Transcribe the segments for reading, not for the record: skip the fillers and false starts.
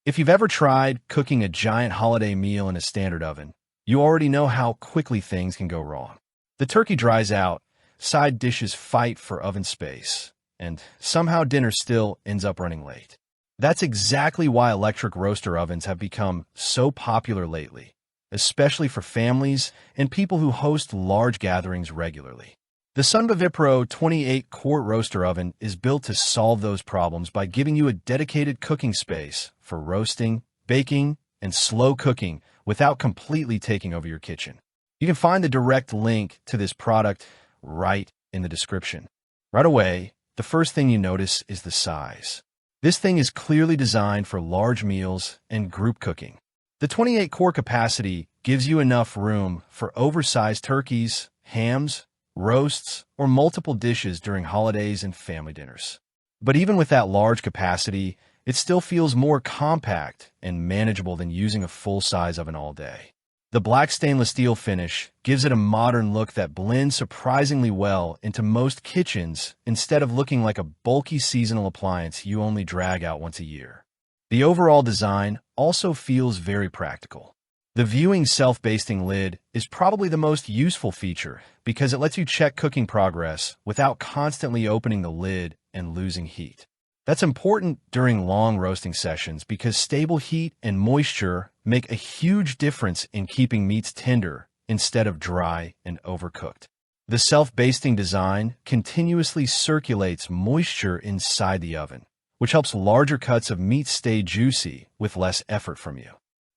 If you've ever tried cooking a giant holiday meal in a standard oven, you already know how quickly things can go wrong. The turkey dries out, side dishes fight for oven space, and somehow dinner still ends up running late. That's exactly why electric roaster ovens have become so popular lately, especially for families and people who host large gatherings regularly. The Sunvivipro 28-quart roaster oven is built to solve those problems by giving you a dedicated cooking space for roasting, baking, and slow cooking without completely taking over your kitchen. You can find the direct link to this product right in the description. Right away, the first thing you notice is the size. This thing is clearly designed for large meals and group cooking. The 28-quart capacity gives you enough room for oversized turkeys, hams, roasts, or multiple dishes during holidays and family dinners. But even with that large capacity, it still feels more compact and manageable than using a full-size oven all day. The black stainless steel finish gives it a modern look that blends surprisingly well into most kitchens instead of looking like a bulky seasonal appliance you only drag out once a year. The overall design also feels very practical. The viewing self-basting lid is probably the most useful feature because it lets you check cooking progress without constantly opening the lid and losing heat. That's important during long roasting sessions because stable heat and moisture make a huge difference in keeping meats tender instead of dry and overcooked. The self-basting design continuously circulates moisture inside the oven, which helps larger cuts of meat stay juicy with less effort from you.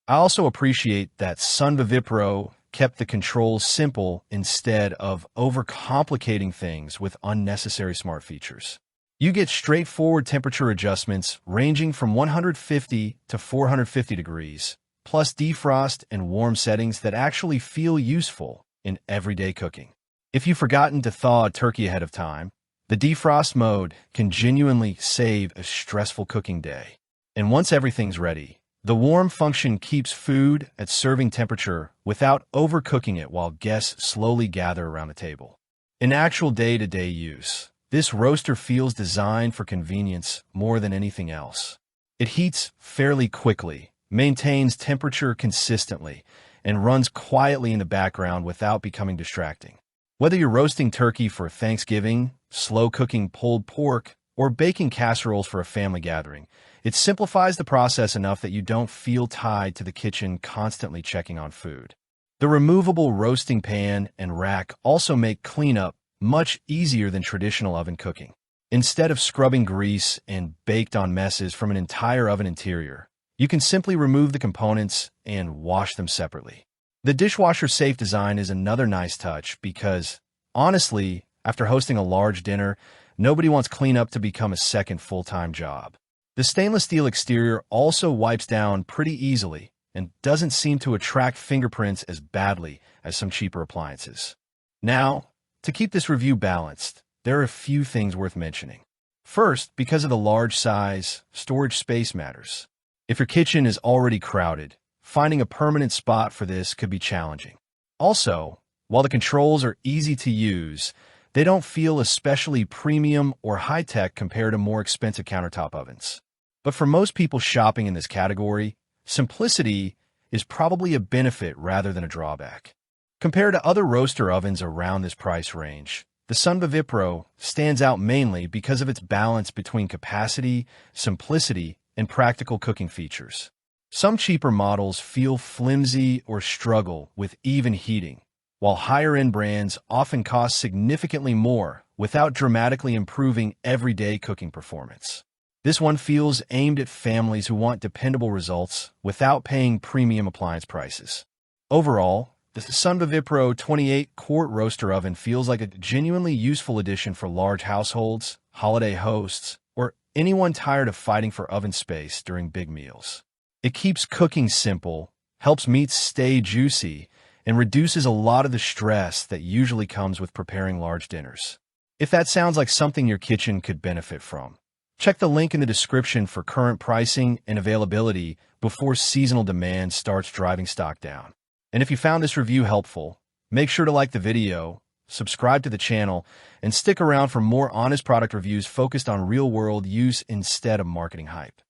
I also appreciate that Sunvivipro kept the controls simple instead of overcomplicating things with unnecessary smart features. You get straightforward temperature adjustments ranging from 150 to 450 degrees, plus defrost and warm settings that actually feel useful in everyday cooking. If you've forgotten to thaw a turkey ahead of time, the defrost mode can genuinely save a stressful cooking day. And once everything's ready, the warm function keeps food at serving temperature without overcooking it while guests slowly gather around the table. In actual day-to-day use, this roaster feels designed for convenience more than anything else. It heats fairly quickly, maintains temperature consistently, and runs quietly in the background without becoming distracting. Whether you're roasting turkey for Thanksgiving, slow-cooking pulled pork, or baking casseroles for a family gathering, it simplifies the process enough that you don't feel tied to the kitchen constantly checking on food. The removable roasting pan and rack also make cleanup much easier than traditional oven cooking. Instead of scrubbing grease and baked-on messes from an entire oven interior, you can simply remove the components and wash them separately. The dishwasher-safe design is another nice touch because, honestly, after hosting a large dinner, nobody wants cleanup to become a second full-time job. The stainless steel exterior also wipes down pretty easily and doesn't seem to attract fingerprints as badly as some cheaper appliances. Now, to keep this review balanced, there are a few things worth mentioning. First, because of the large size, storage space matters. If your kitchen is already crowded, finding a permanent spot for this could be challenging. Also, while the controls are easy to use, they don't feel especially premium or high-tech compared to more expensive countertop ovens. But for most people shopping in this category, simplicity is probably a benefit rather than a drawback. Compared to other roaster ovens around this price range, the Sunvivipro stands out mainly because of its balance between capacity, simplicity, and practical cooking features. Some cheaper models feel flimsy or struggle with even heating, while higher-end brands often cost significantly more without dramatically improving everyday cooking performance. This one feels aimed at families who want dependable results without paying premium appliance prices. Overall, the Sunvivipro 28-quart roaster oven feels like a genuinely useful addition for large households, holiday hosts, or anyone tired of fighting for oven space during big meals. It keeps cooking simple, helps meats stay juicy, and reduces a lot of the stress that usually comes with preparing large dinners. If that sounds like something your kitchen could benefit from, check the link in the description for current pricing and availability before seasonal demand starts driving stock down. And if you found this review helpful, make sure to like the video, subscribe to the channel, and stick around for more honest product reviews focused on real-world use instead of marketing hype.